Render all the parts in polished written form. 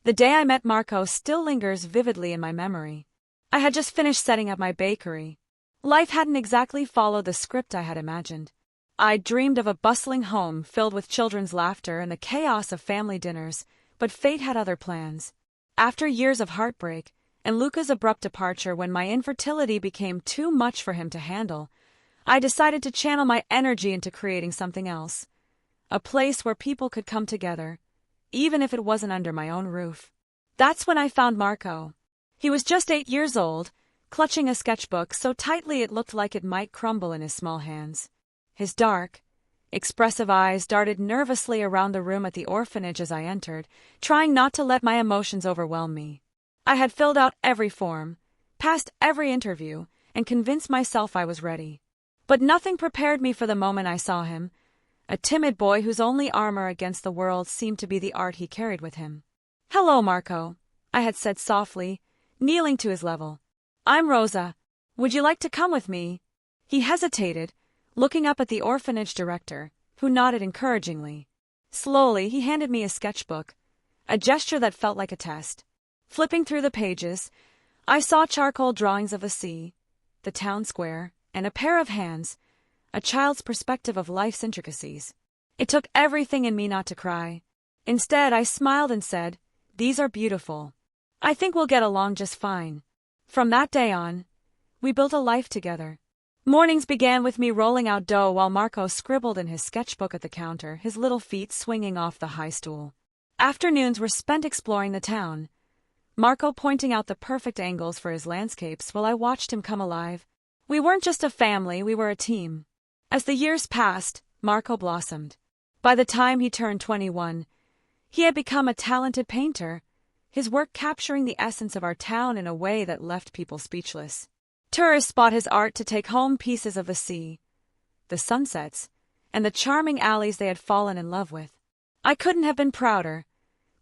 The day I met Marco still lingers vividly in my memory. I had just finished setting up my bakery. Life hadn't exactly followed the script I had imagined. I'd dreamed of a bustling home filled with children's laughter and the chaos of family dinners, but fate had other plans. After years of heartbreak, and Luca's abrupt departure when my infertility became too much for him to handle, I decided to channel my energy into creating something else. A place where people could come together, even if it wasn't under my own roof. That's when I found Marco. He was just 8 years old, clutching a sketchbook so tightly it looked like it might crumble in his small hands. His dark, expressive eyes darted nervously around the room at the orphanage as I entered, trying not to let my emotions overwhelm me. I had filled out every form, passed every interview, and convinced myself I was ready. But nothing prepared me for the moment I saw him, a timid boy whose only armor against the world seemed to be the art he carried with him. "Hello, Marco," I had said softly, kneeling to his level. "I'm Rosa. Would you like to come with me?" He hesitated, looking up at the orphanage director, who nodded encouragingly. Slowly, he handed me a sketchbook, a gesture that felt like a test. Flipping through the pages, I saw charcoal drawings of the sea, the town square, and a pair of hands, a child's perspective of life's intricacies. It took everything in me not to cry. Instead, I smiled and said, "These are beautiful. I think we'll get along just fine." From that day on, we built a life together. Mornings began with me rolling out dough while Marco scribbled in his sketchbook at the counter, his little feet swinging off the high stool. Afternoons were spent exploring the town, Marco pointing out the perfect angles for his landscapes while I watched him come alive. We weren't just a family, we were a team. As the years passed, Marco blossomed. By the time he turned 21, he had become a talented painter, his work capturing the essence of our town in a way that left people speechless. Tourists bought his art to take home pieces of the sea, the sunsets, and the charming alleys they had fallen in love with. I couldn't have been prouder,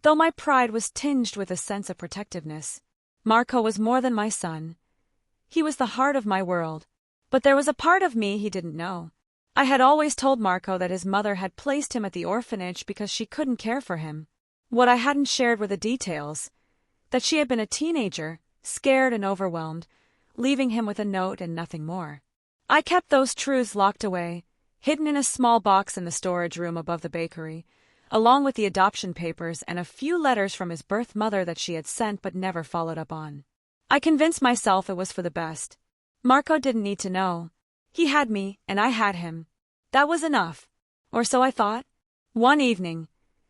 though my pride was tinged with a sense of protectiveness. Marco was more than my son. He was the heart of my world. But there was a part of me he didn't know. I had always told Marco that his mother had placed him at the orphanage because she couldn't care for him. What I hadn't shared were the details. That she had been a teenager, scared and overwhelmed, leaving him with a note and nothing more. I kept those truths locked away, hidden in a small box in the storage room above the bakery, along with the adoption papers and a few letters from his birth mother that she had sent but never followed up on. I convinced myself it was for the best. Marco didn't need to know. He had me, and I had him. That was enough. Or so I thought. One evening,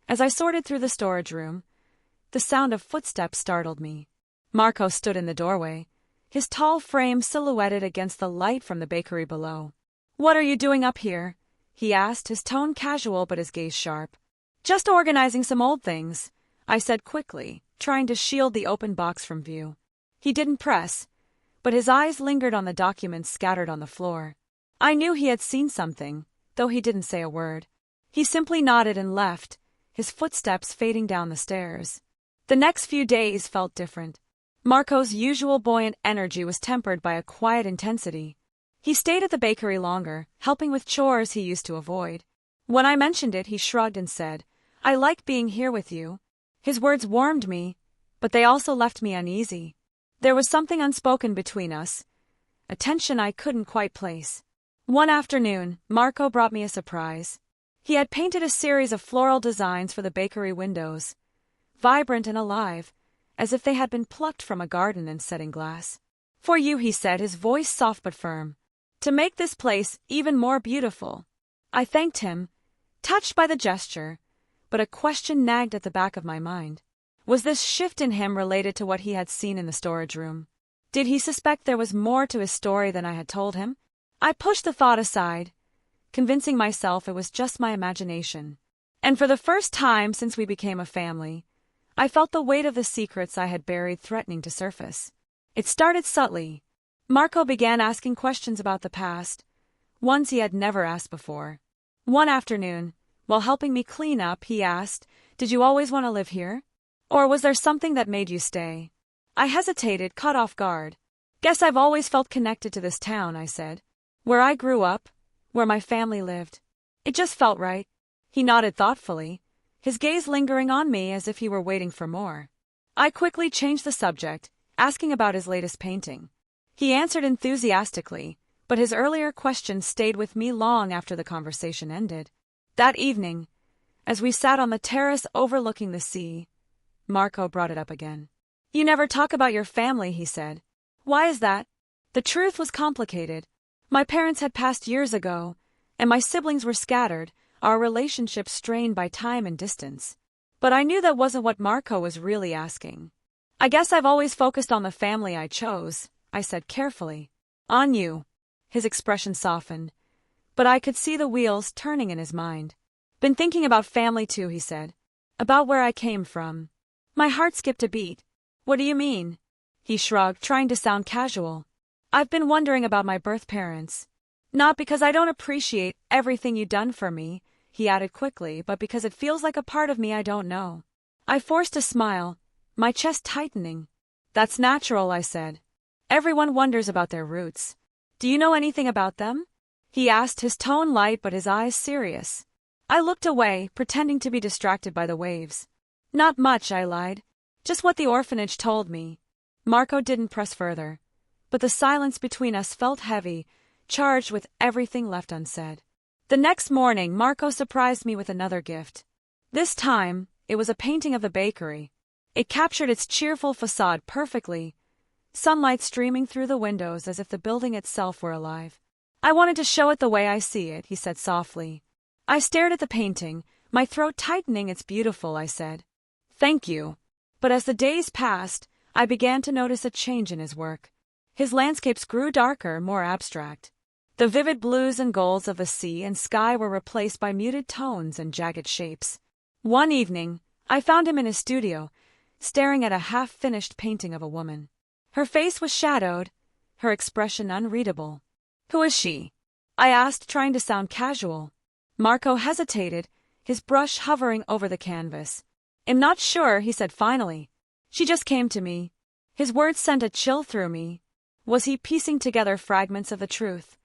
as I sorted through the storage room, the sound of footsteps startled me. Marco stood in the doorway, his tall frame silhouetted against the light from the bakery below. "What are you doing up here?" he asked, his tone casual but his gaze sharp. "Just organizing some old things," I said quickly, trying to shield the open box from view. He didn't press, but his eyes lingered on the documents scattered on the floor. I knew he had seen something, though he didn't say a word. He simply nodded and left, his footsteps fading down the stairs. The next few days felt different. Marco's usual buoyant energy was tempered by a quiet intensity. He stayed at the bakery longer, helping with chores he used to avoid. When I mentioned it, he shrugged and said, "I like being here with you." His words warmed me, but they also left me uneasy. There was something unspoken between us, a tension I couldn't quite place. One afternoon, Marco brought me a surprise. He had painted a series of floral designs for the bakery windows, vibrant and alive, as if they had been plucked from a garden and set in glass. "For you," he said, his voice soft but firm, "to make this place even more beautiful." I thanked him, touched by the gesture, but a question nagged at the back of my mind. Was this shift in him related to what he had seen in the storage room? Did he suspect there was more to his story than I had told him? I pushed the thought aside, convincing myself it was just my imagination. And for the first time since we became a family, I felt the weight of the secrets I had buried threatening to surface. It started subtly. Marco began asking questions about the past, ones he had never asked before. One afternoon, while helping me clean up, he asked, "Did you always want to live here? Or was there something that made you stay?" I hesitated, caught off guard. "Guess I've always felt connected to this town," I said. "Where I grew up, where my family lived. It just felt right." He nodded thoughtfully, his gaze lingering on me as if he were waiting for more. I quickly changed the subject, asking about his latest painting. He answered enthusiastically, but his earlier question stayed with me long after the conversation ended. That evening, as we sat on the terrace overlooking the sea, Marco brought it up again. "You never talk about your family," he said. "Why is that?" The truth was complicated. My parents had passed years ago, and my siblings were scattered, our relationship strained by time and distance. But I knew that wasn't what Marco was really asking. "I guess I've always focused on the family I chose," I said carefully. "On you." His expression softened, but I could see the wheels turning in his mind. "Been thinking about family too," he said. "About where I came from." My heart skipped a beat. "What do you mean?" He shrugged, trying to sound casual. "I've been wondering about my birth parents. Not because I don't appreciate everything you've done for me," he added quickly, "but because it feels like a part of me I don't know." I forced a smile, my chest tightening. "That's natural," I said. "Everyone wonders about their roots. Do you know anything about them?" he asked, his tone light but his eyes serious. I looked away, pretending to be distracted by the waves. "Not much," I lied. "Just what the orphanage told me." Marco didn't press further, but the silence between us felt heavy, charged with everything left unsaid. The next morning, Marco surprised me with another gift. This time, it was a painting of the bakery. It captured its cheerful facade perfectly, sunlight streaming through the windows as if the building itself were alive. "I wanted to show it the way I see it," he said softly. I stared at the painting, my throat tightening. "It's beautiful," I said. "Thank you." But as the days passed, I began to notice a change in his work. His landscapes grew darker, more abstract. The vivid blues and golds of the sea and sky were replaced by muted tones and jagged shapes. One evening, I found him in his studio, staring at a half-finished painting of a woman. Her face was shadowed, her expression unreadable. "Who is she?" I asked, trying to sound casual. Marco hesitated, his brush hovering over the canvas. "I'm not sure," he said finally. "She just came to me." His words sent a chill through me. Was he piecing together fragments of the truth?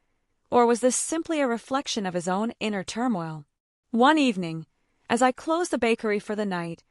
Or was this simply a reflection of his own inner turmoil? One evening, as I closed the bakery for the night,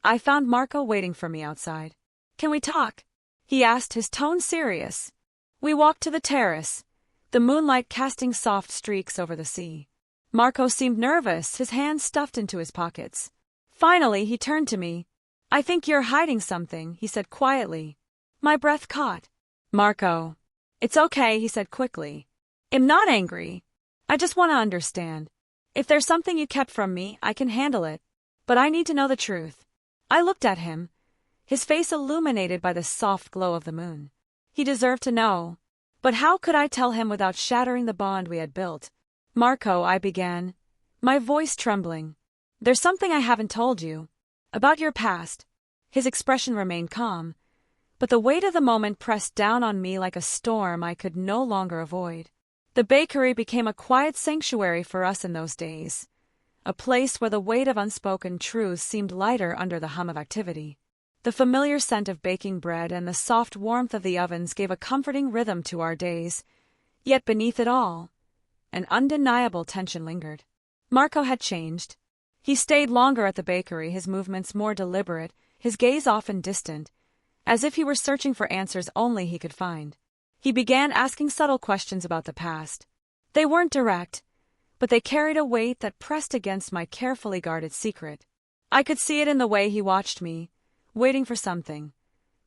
I found Marco waiting for me outside. "Can we talk?" he asked, his tone serious. We walked to the terrace, the moonlight casting soft streaks over the sea. Marco seemed nervous, his hands stuffed into his pockets. Finally, he turned to me. "I think you're hiding something," he said quietly. My breath caught. "Marco." "It's okay," he said quickly. "I'm not angry. I just want to understand. If there's something you kept from me, I can handle it. But I need to know the truth." I looked at him, his face illuminated by the soft glow of the moon. He deserved to know. But how could I tell him without shattering the bond we had built? "Marco," I began, my voice trembling. "There's something I haven't told you. About your past." His expression remained calm, but the weight of the moment pressed down on me like a storm I could no longer avoid. The bakery became a quiet sanctuary for us in those days, a place where the weight of unspoken truths seemed lighter under the hum of activity. The familiar scent of baking bread and the soft warmth of the ovens gave a comforting rhythm to our days, yet beneath it all, an undeniable tension lingered. Marco had changed. He stayed longer at the bakery, his movements more deliberate, his gaze often distant, as if he were searching for answers only he could find. He began asking subtle questions about the past. They weren't direct, but they carried a weight that pressed against my carefully guarded secret. I could see it in the way he watched me, waiting for something.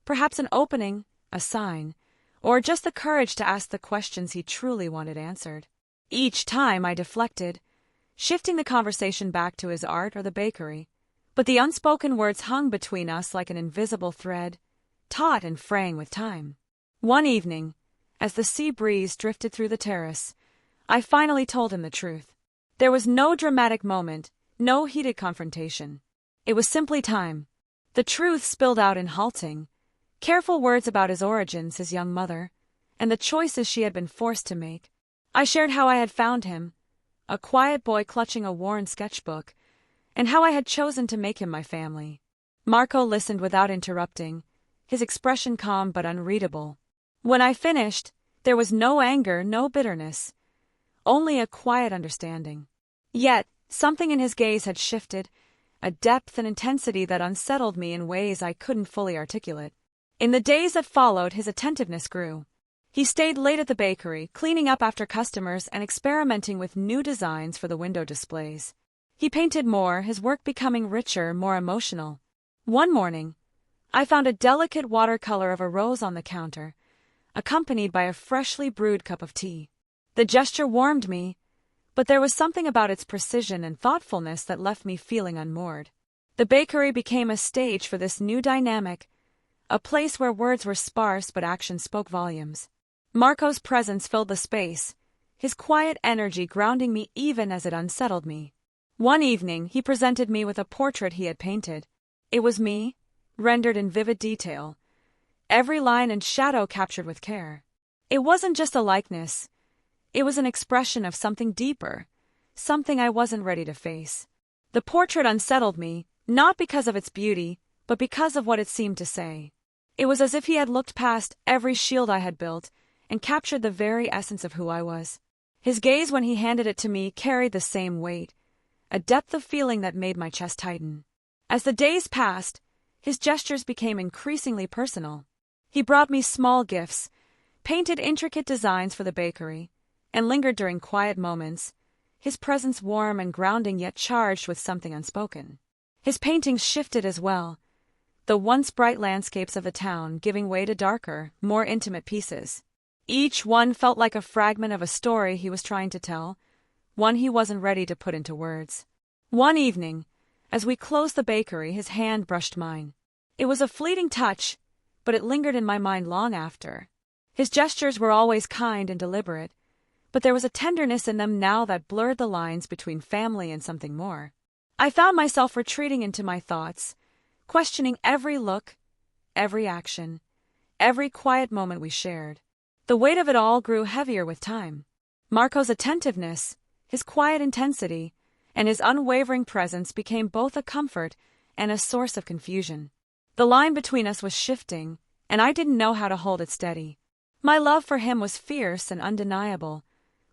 Perhaps an opening, a sign, or just the courage to ask the questions he truly wanted answered. Each time I deflected, shifting the conversation back to his art or the bakery, but the unspoken words hung between us like an invisible thread, taut and fraying with time. One evening, as the sea breeze drifted through the terrace, I finally told him the truth. There was no dramatic moment, no heated confrontation. It was simply time. The truth spilled out in halting, careful words about his origins, his young mother, and the choices she had been forced to make. I shared how I had found him, a quiet boy clutching a worn sketchbook, and how I had chosen to make him my family. Marco listened without interrupting, his expression calm but unreadable. When I finished, there was no anger, no bitterness, only a quiet understanding. Yet, something in his gaze had shifted, a depth and intensity that unsettled me in ways I couldn't fully articulate. In the days that followed, his attentiveness grew. He stayed late at the bakery, cleaning up after customers and experimenting with new designs for the window displays. He painted more, his work becoming richer, more emotional. One morning, I found a delicate watercolor of a rose on the counter, accompanied by a freshly brewed cup of tea. The gesture warmed me, but there was something about its precision and thoughtfulness that left me feeling unmoored. The bakery became a stage for this new dynamic, a place where words were sparse but action spoke volumes. Marco's presence filled the space, his quiet energy grounding me even as it unsettled me. One evening, he presented me with a portrait he had painted. It was me, rendered in vivid detail, every line and shadow captured with care. It wasn't just a likeness, it was an expression of something deeper, something I wasn't ready to face. The portrait unsettled me, not because of its beauty, but because of what it seemed to say. It was as if he had looked past every shield I had built and captured the very essence of who I was. His gaze when he handed it to me carried the same weight, a depth of feeling that made my chest tighten. As the days passed, his gestures became increasingly personal. He brought me small gifts, painted intricate designs for the bakery, and lingered during quiet moments, his presence warm and grounding yet charged with something unspoken. His paintings shifted as well, the once bright landscapes of the town giving way to darker, more intimate pieces. Each one felt like a fragment of a story he was trying to tell, one he wasn't ready to put into words. One evening, as we closed the bakery, his hand brushed mine. It was a fleeting touch, but it lingered in my mind long after. His gestures were always kind and deliberate, but there was a tenderness in them now that blurred the lines between family and something more. I found myself retreating into my thoughts, questioning every look, every action, every quiet moment we shared. The weight of it all grew heavier with time. Marco's attentiveness, his quiet intensity, and his unwavering presence became both a comfort and a source of confusion. The line between us was shifting, and I didn't know how to hold it steady. My love for him was fierce and undeniable,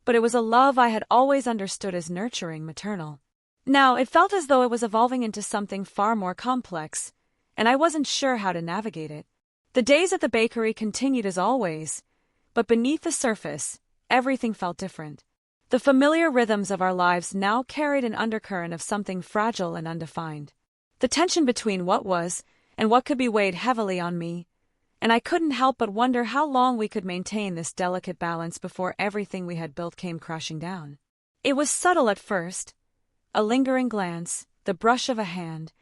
but it was a love I had always understood as nurturing, maternal. Now it felt as though it was evolving into something far more complex, and I wasn't sure how to navigate it. The days at the bakery continued as always, but beneath the surface, everything felt different. The familiar rhythms of our lives now carried an undercurrent of something fragile and undefined. The tension between what was and what could be weighed heavily on me, and I couldn't help but wonder how long we could maintain this delicate balance before everything we had built came crashing down. It was subtle at first, a lingering glance, the brush of a hand,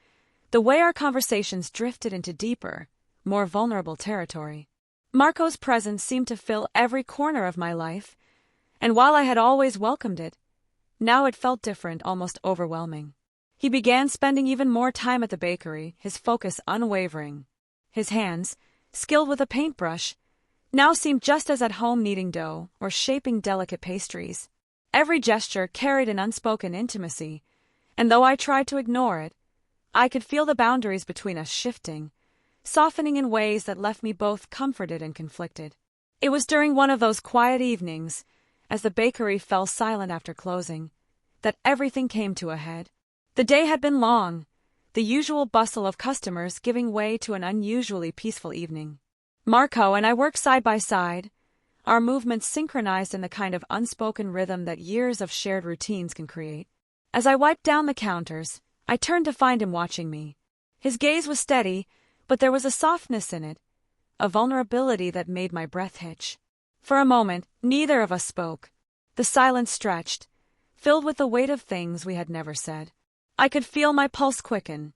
the way our conversations drifted into deeper, more vulnerable territory. Marco's presence seemed to fill every corner of my life, and while I had always welcomed it, now it felt different, almost overwhelming. He began spending even more time at the bakery, his focus unwavering. His hands, skilled with a paintbrush, now seemed just as at home kneading dough or shaping delicate pastries. Every gesture carried an unspoken intimacy, and though I tried to ignore it, I could feel the boundaries between us shifting, softening in ways that left me both comforted and conflicted. It was during one of those quiet evenings, as the bakery fell silent after closing, that everything came to a head. The day had been long, the usual bustle of customers giving way to an unusually peaceful evening. Marco and I worked side by side, our movements synchronized in the kind of unspoken rhythm that years of shared routines can create. As I wiped down the counters, I turned to find him watching me. His gaze was steady, but there was a softness in it, a vulnerability that made my breath hitch. For a moment, neither of us spoke. The silence stretched, filled with the weight of things we had never said. I could feel my pulse quicken,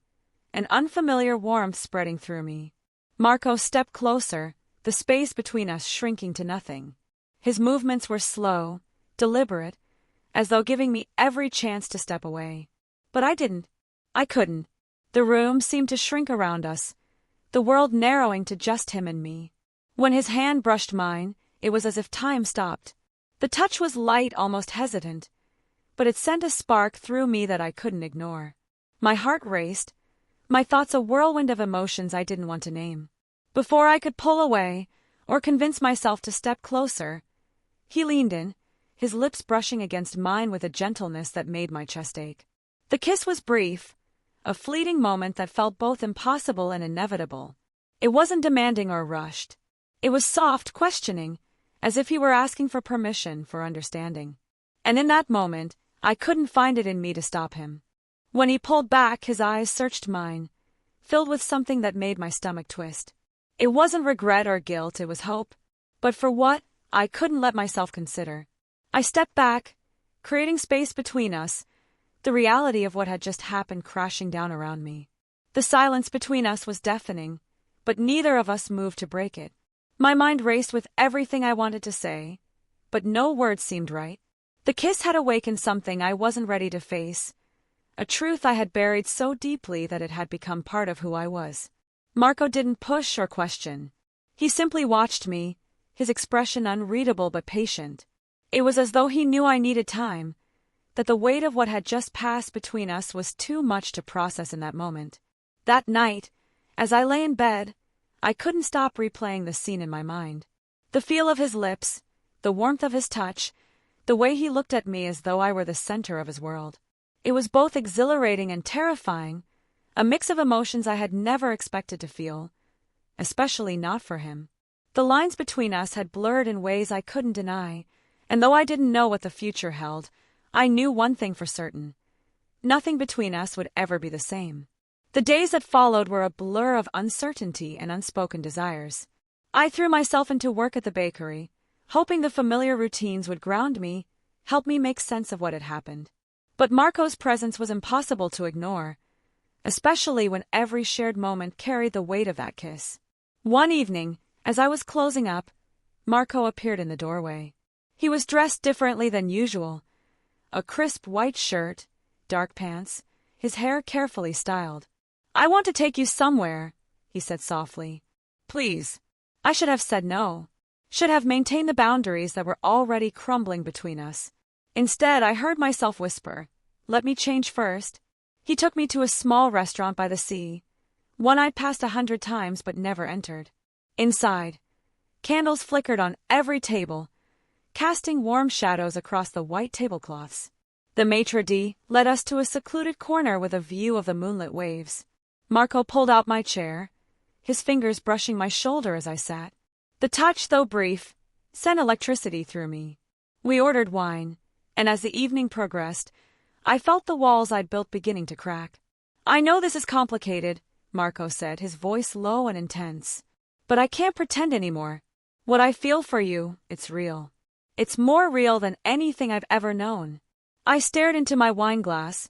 an unfamiliar warmth spreading through me. Marco stepped closer, the space between us shrinking to nothing. His movements were slow, deliberate, as though giving me every chance to step away. But I didn't. I couldn't. The room seemed to shrink around us, the world narrowing to just him and me. When his hand brushed mine, it was as if time stopped. The touch was light, almost hesitant, but it sent a spark through me that I couldn't ignore. My heart raced, my thoughts a whirlwind of emotions I didn't want to name. Before I could pull away, or convince myself to step closer, he leaned in, his lips brushing against mine with a gentleness that made my chest ache. The kiss was brief, a fleeting moment that felt both impossible and inevitable. It wasn't demanding or rushed. It was soft, questioning, as if he were asking for permission, for understanding. And in that moment, I couldn't find it in me to stop him. When he pulled back, his eyes searched mine, filled with something that made my stomach twist. It wasn't regret or guilt, it was hope. But for what, I couldn't let myself consider. I stepped back, creating space between us, the reality of what had just happened crashing down around me. The silence between us was deafening, but neither of us moved to break it. My mind raced with everything I wanted to say, but no words seemed right. The kiss had awakened something I wasn't ready to face, a truth I had buried so deeply that it had become part of who I was. Marco didn't push or question. He simply watched me, his expression unreadable but patient. It was as though he knew I needed time, that the weight of what had just passed between us was too much to process in that moment. That night, as I lay in bed, I couldn't stop replaying the scene in my mind. The feel of his lips, the warmth of his touch, the way he looked at me as though I were the center of his world. It was both exhilarating and terrifying, a mix of emotions I had never expected to feel, especially not for him. The lines between us had blurred in ways I couldn't deny, and though I didn't know what the future held, I knew one thing for certain. Nothing between us would ever be the same. The days that followed were a blur of uncertainty and unspoken desires. I threw myself into work at the bakery, hoping the familiar routines would ground me, help me make sense of what had happened. But Marco's presence was impossible to ignore, especially when every shared moment carried the weight of that kiss. One evening, as I was closing up, Marco appeared in the doorway. He was dressed differently than usual. A crisp white shirt, dark pants, his hair carefully styled. "I want to take you somewhere," he said softly. "Please." I should have said no. Should have maintained the boundaries that were already crumbling between us. Instead, I heard myself whisper, "Let me change first." He took me to a small restaurant by the sea, one I'd passed 100 times but never entered. Inside, candles flickered on every table, casting warm shadows across the white tablecloths. The maitre d' led us to a secluded corner with a view of the moonlit waves. Marco pulled out my chair, his fingers brushing my shoulder as I sat. The touch, though brief, sent electricity through me. We ordered wine, and as the evening progressed, I felt the walls I'd built beginning to crack. "I know this is complicated," Marco said, his voice low and intense. "But I can't pretend anymore. What I feel for you, it's real. It's more real than anything I've ever known." I stared into my wine glass,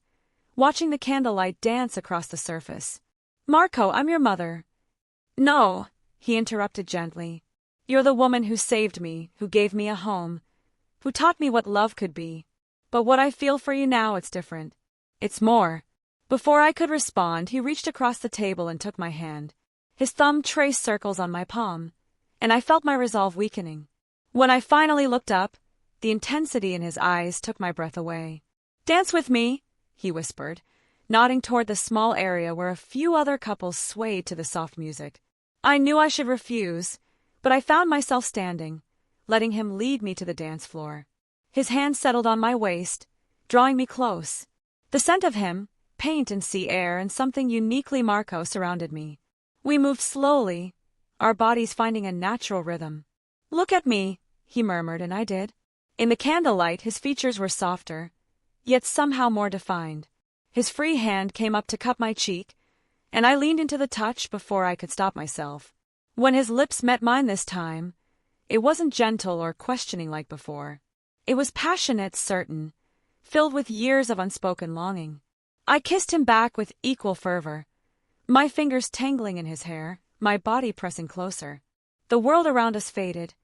watching the candlelight dance across the surface. "Marco, I'm your mother." "No," he interrupted gently. "You're the woman who saved me, who gave me a home, who taught me what love could be. But what I feel for you now, it's different. It's more." Before I could respond, he reached across the table and took my hand. His thumb traced circles on my palm, and I felt my resolve weakening. When I finally looked up, the intensity in his eyes took my breath away. "Dance with me," he whispered, nodding toward the small area where a few other couples swayed to the soft music. I knew I should refuse, but I found myself standing, letting him lead me to the dance floor. His hand settled on my waist, drawing me close. The scent of him, paint and sea air, and something uniquely Marco surrounded me. We moved slowly, our bodies finding a natural rhythm. "Look at me," he murmured, and I did. In the candlelight, his features were softer, yet somehow more defined. His free hand came up to cup my cheek, and I leaned into the touch before I could stop myself. When his lips met mine this time, it wasn't gentle or questioning like before. It was passionate, certain, filled with years of unspoken longing. I kissed him back with equal fervor, my fingers tangling in his hair, my body pressing closer. The world around us faded.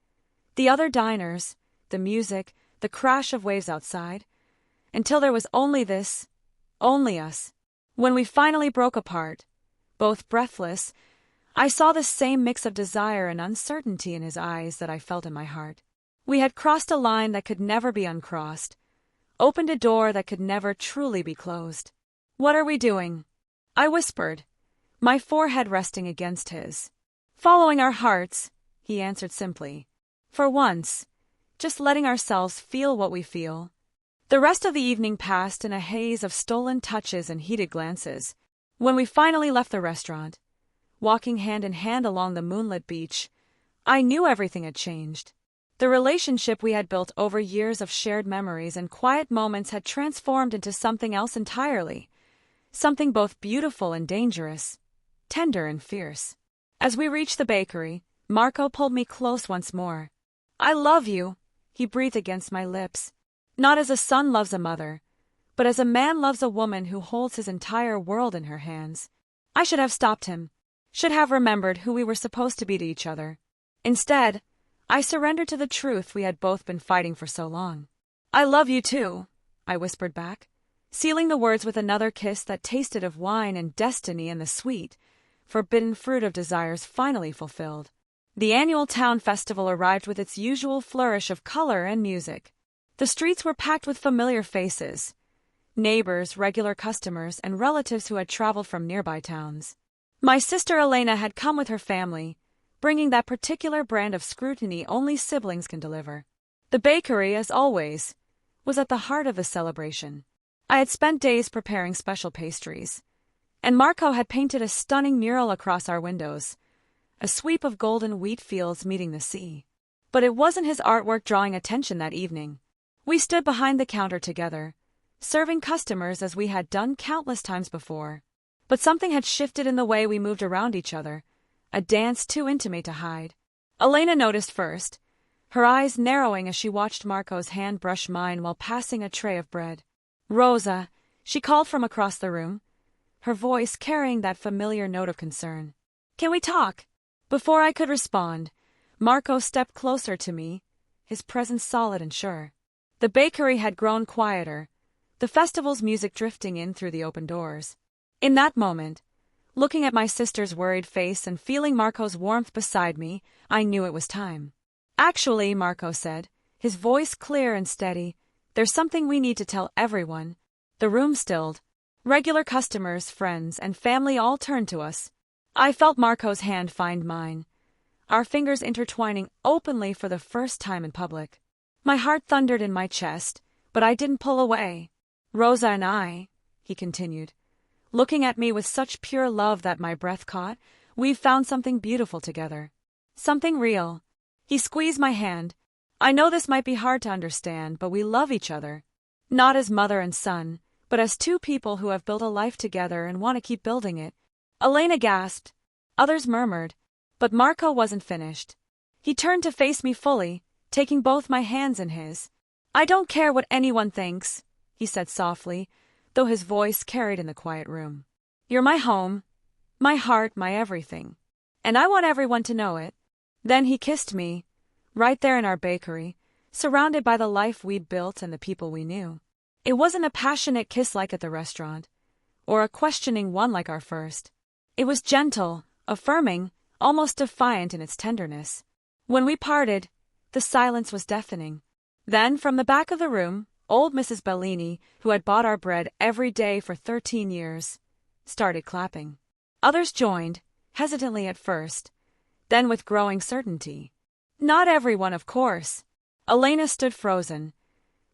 The other diners, the music, the crash of waves outside, until there was only this, only us. When we finally broke apart, both breathless, I saw the same mix of desire and uncertainty in his eyes that I felt in my heart. We had crossed a line that could never be uncrossed, opened a door that could never truly be closed. "What are we doing?" I whispered, my forehead resting against his. "Following our hearts," he answered simply. "For once, just letting ourselves feel what we feel." The rest of the evening passed in a haze of stolen touches and heated glances. When we finally left the restaurant, walking hand in hand along the moonlit beach, I knew everything had changed. The relationship we had built over years of shared memories and quiet moments had transformed into something else entirely. Something both beautiful and dangerous, tender and fierce. As we reached the bakery, Marco pulled me close once more. "I love you," he breathed against my lips. Not as a son loves a mother, but as a man loves a woman who holds his entire world in her hands. I should have stopped him, should have remembered who we were supposed to be to each other. Instead, I surrendered to the truth we had both been fighting for so long. "I love you too," I whispered back, sealing the words with another kiss that tasted of wine and destiny and the sweet, forbidden fruit of desires finally fulfilled. The annual town festival arrived with its usual flourish of color and music. The streets were packed with familiar faces, neighbors, regular customers, and relatives who had traveled from nearby towns. My sister Elena had come with her family, bringing that particular brand of scrutiny only siblings can deliver. The bakery, as always, was at the heart of the celebration. I had spent days preparing special pastries, and Marco had painted a stunning mural across our windows, a sweep of golden wheat fields meeting the sea. But it wasn't his artwork drawing attention that evening. We stood behind the counter together, serving customers as we had done countless times before. But something had shifted in the way we moved around each other, a dance too intimate to hide. Elena noticed first, her eyes narrowing as she watched Marco's hand brush mine while passing a tray of bread. "Rosa," she called from across the room, her voice carrying that familiar note of concern. "Can we talk?" Before I could respond, Marco stepped closer to me, his presence solid and sure. The bakery had grown quieter, the festival's music drifting in through the open doors. In that moment, looking at my sister's worried face and feeling Marco's warmth beside me, I knew it was time. "Actually," Marco said, his voice clear and steady, "there's something we need to tell everyone." The room stilled. Regular customers, friends, and family all turned to us. I felt Marco's hand find mine, our fingers intertwining openly for the first time in public. My heart thundered in my chest, but I didn't pull away. "Rosa and I," he continued, looking at me with such pure love that my breath caught, "we've found something beautiful together. Something real." He squeezed my hand. "I know this might be hard to understand, but we love each other. Not as mother and son, but as two people who have built a life together and want to keep building it." Elena gasped. Others murmured. But Marco wasn't finished. He turned to face me fully, taking both my hands in his. "I don't care what anyone thinks," he said softly, though his voice carried in the quiet room. "You're my home, my heart, my everything. And I want everyone to know it." Then he kissed me, right there in our bakery, surrounded by the life we'd built and the people we knew. It wasn't a passionate kiss like at the restaurant, or a questioning one like our first. It was gentle, affirming, almost defiant in its tenderness. When we parted, the silence was deafening. Then, from the back of the room, old Mrs. Bellini, who had bought our bread every day for 13 years, started clapping. Others joined, hesitantly at first, then with growing certainty. Not everyone, of course. Elena stood frozen,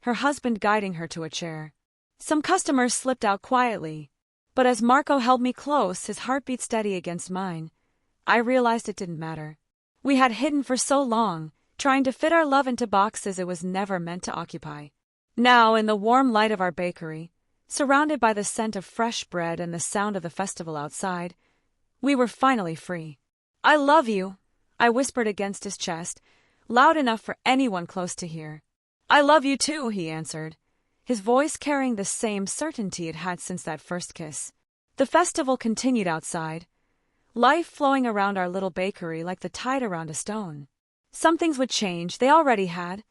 her husband guiding her to a chair. Some customers slipped out quietly, but as Marco held me close, his heartbeat steady against mine, I realized it didn't matter. We had hidden for so long, trying to fit our love into boxes it was never meant to occupy. Now, in the warm light of our bakery, surrounded by the scent of fresh bread and the sound of the festival outside, we were finally free. "I love you," I whispered against his chest, loud enough for anyone close to hear. "I love you too," he answered, his voice carrying the same certainty it had since that first kiss. The festival continued outside, life flowing around our little bakery like the tide around a stone. Some things would change, they already had,